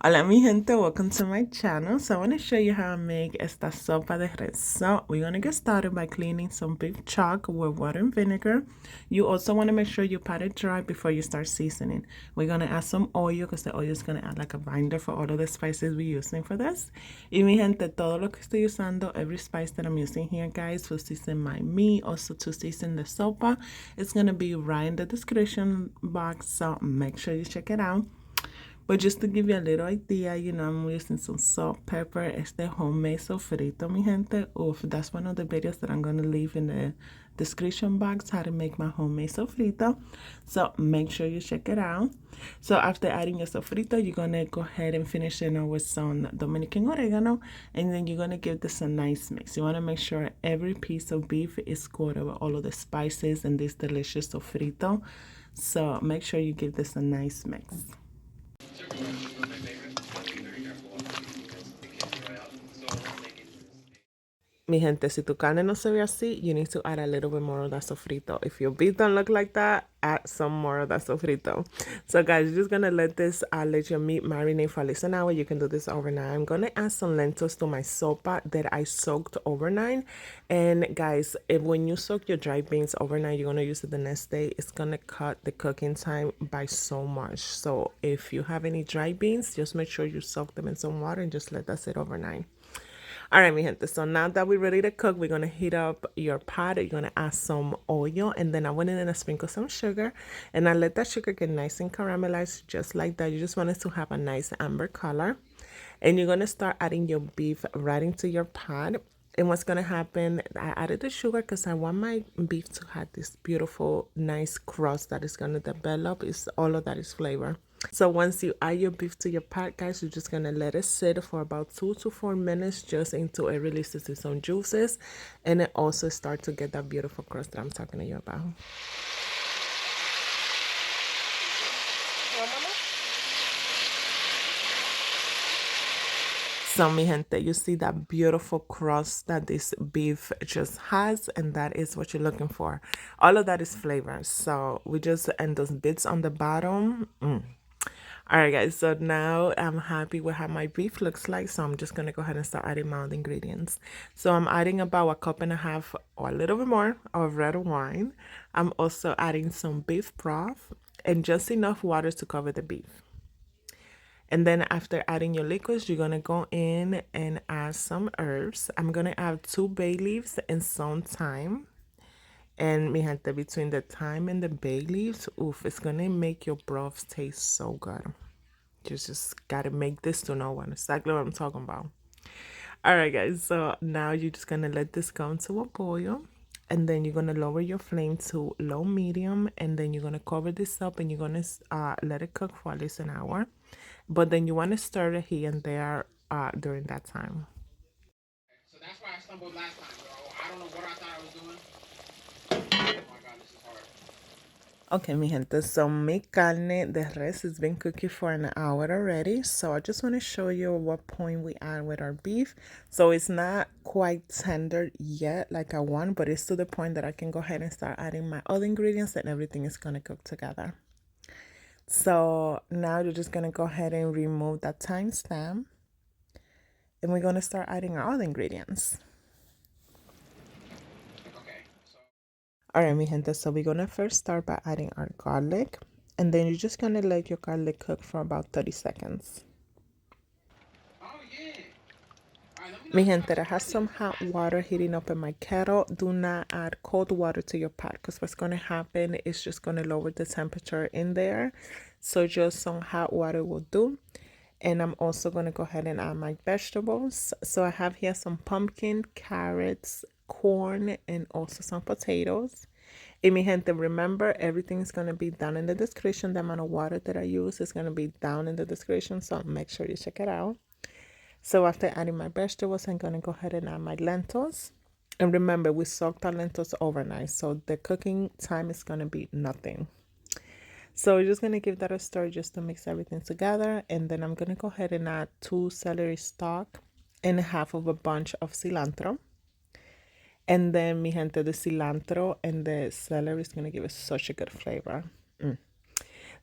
Hola mi gente, welcome to my channel. So I want to show you how I make esta sopa de res. So we're going to get started by cleaning some beef chuck with water and vinegar. You also want to make sure you pat it dry before you start seasoning. We're going to add some oil because the oil is going to add like a binder for all of the spices we're using for this. Y mi gente, todo lo que estoy usando, every spice that I'm using here, guys, to season my meat, also to season the sopa, it's going to be right in the description box. So make sure you check it out. But just to give you a little idea, I'm using some salt, pepper. Este homemade sofrito, mi gente. Oof, that's one of the videos that I'm going to leave in the description box, how to make my homemade sofrito. So make sure you check it out. So after adding your sofrito, you're going to go ahead and finish it with some Dominican oregano. And then you're going to give this a nice mix. You want to make sure every piece of beef is coated with all of the spices and this delicious sofrito. So make sure you give this a nice mix. Mi gente, si tu carne no se ve así, you need to add a little bit more of that sofrito. If your beef don't look like that, add some more of that sofrito. So guys, you're just gonna let your meat marinate for at least an hour. You can do this overnight. I'm gonna add some lentils to my sopa that I soaked overnight. And guys, when you soak your dry beans overnight, you're gonna use it the next day. It's gonna cut the cooking time by so much. So if you have any dry beans, just make sure you soak them in some water and just let that sit overnight. All right, mi gente, so now that we're ready to cook, we're going to heat up your pot. You're going to add some oil, and then I went in and I sprinkled some sugar, and I let that sugar get nice and caramelized just like that. You just want it to have a nice amber color. And you're going to start adding your beef right into your pot. And what's going to happen, I added the sugar because I want my beef to have this beautiful, nice crust that is going to develop. It's all of that is flavor. So once you add your beef to your pot, guys, you're just going to let it sit for about 2 to 4 minutes just until it releases its own juices. And it also starts to get that beautiful crust that I'm talking to you about. So mi gente, you see that beautiful crust that this beef just has, and that is what you're looking for. All of that is flavor. So we just end those bits on the bottom. All right, guys, so now I'm happy with how my beef looks like, so I'm just going to go ahead and start adding my other ingredients. So I'm adding about 1.5 cups or a little bit more of red wine. I'm also adding some beef broth and just enough water to cover the beef. And then after adding your liquids, you're going to go in and add some herbs. I'm going to add 2 bay leaves and some thyme. And mi gente, between the thyme and the bay leaves, oof, it's going to make your broth taste so good. You just got to make this to know exactly what I'm talking about. All right, guys. So now you're just going to let this come to a boil. And then you're going to lower your flame to low medium. And then you're going to cover this up and you're going to let it cook for at least an hour. But then you want to stir it here and there during that time. So that's why I stumbled last time, bro. I don't know what I thought I was doing. Oh my God, this is hard. Okay, mi gente, so mi carne de res has been cooking for an hour already. So I just want to show you what point we add with our beef. So it's not quite tender yet like I want, but it's to the point that I can go ahead and start adding my other ingredients and everything is going to cook together. So now you're just going to go ahead and remove that thyme stem. And we're going to start adding our other ingredients. All right, mi gente, so we're going to first start by adding our garlic. And then you're just going to let your garlic cook for about 30 seconds. Mi gente, I have some hot water heating up in my kettle. Do not add cold water to your pot because what's going to happen is just going to lower the temperature in there. So just some hot water will do. And I'm also going to go ahead and add my vegetables. So I have here some pumpkin, carrots, corn, and also some potatoes. And mi gente, remember, everything is going to be down in the description. The amount of water that I use is going to be down in the description. So make sure you check it out. So after adding my vegetables, I'm going to go ahead and add my lentils. And remember, we soaked our lentils overnight. So the cooking time is going to be nothing. So we're just going to give that a stir just to mix everything together. And then I'm going to go ahead and add 2 celery stalk and half of a bunch of cilantro. And then, mi gente, the cilantro and the celery is going to give us such a good flavor.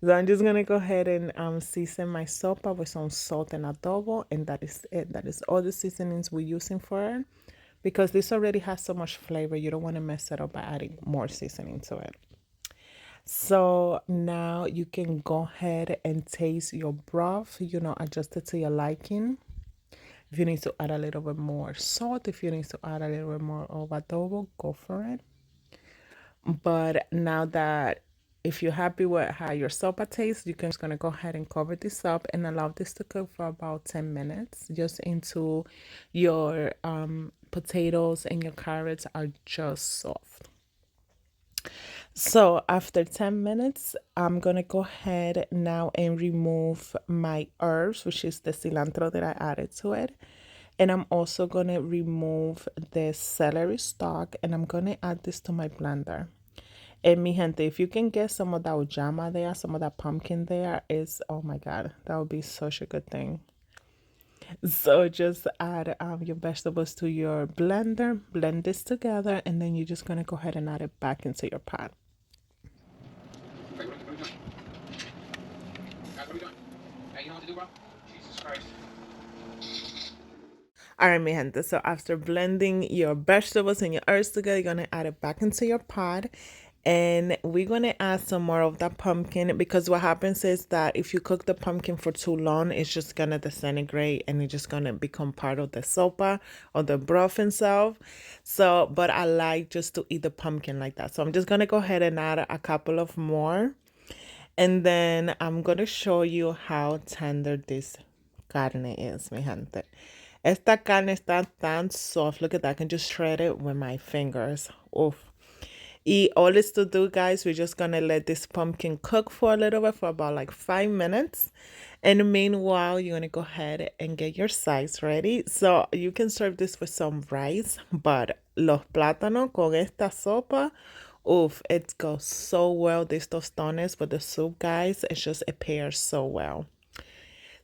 So I'm just gonna go ahead and season my sopa with some salt and adobo, and that is it. That is all the seasonings we're using for it, because this already has so much flavor. You don't want to mess it up by adding more seasoning to it. So now you can go ahead and taste your broth, adjust it to your liking. If you need to add a little bit more salt, if you need to add a little bit more of adobo, go for it. But now that if you're happy with how your sopa tastes, you can just gonna go ahead and cover this up and allow this to cook for about 10 minutes, just into your potatoes and your carrots are just soft. So after 10 minutes, I'm gonna go ahead now and remove my herbs, which is the cilantro that I added to it. And I'm also gonna remove the celery stalk, and I'm gonna add this to my blender. And mi gente, if you can get some of that Auyama there, some of that pumpkin there, is, oh my God, that would be such a good thing. So just add your vegetables to your blender, blend this together, and then you're just gonna go ahead and add it back into your pot. Wait, what are you doing? Guys, what are you doing? Hey, you know what to do, bro? Jesus Christ. All right, mi gente. So after blending your vegetables and your herbs together, you're gonna add it back into your pot. And we're gonna add some more of that pumpkin, because what happens is that if you cook the pumpkin for too long, it's just gonna disintegrate and it's just gonna become part of the sopa or the broth itself. So, but I like just to eat the pumpkin like that. So I'm just gonna go ahead and add a couple of more. And then I'm gonna show you how tender this carne is, mi gente. Esta carne está tan soft. Look at that. I can just shred it with my fingers. Oof. Y all is to do, guys, we're just gonna let this pumpkin cook for a little bit, for about like 5 minutes. And meanwhile, you're gonna go ahead and get your sides ready. So you can serve this with some rice, but los plátanos con esta sopa, oof, it goes so well. These tostones with the soup, guys, it pairs so well.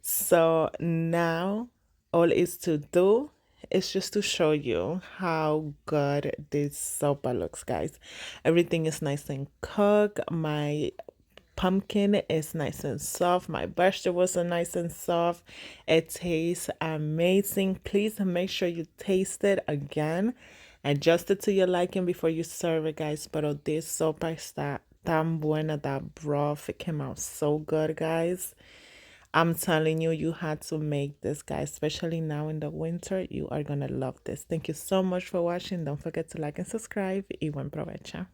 So now all is to do is just to show you how good this sopa looks, guys. Everything is nice and cooked. My pumpkin is nice and soft. My vegetables are nice and soft. It tastes amazing. Please make sure you taste it again. Adjust it to your liking before you serve it, guys. But this sopa está tan buena. That broth, it came out so good, guys. I'm telling you, you had to make this, guys, especially now in the winter. You are gonna love this. Thank you so much for watching. Don't forget to like and subscribe. Y buen provecho.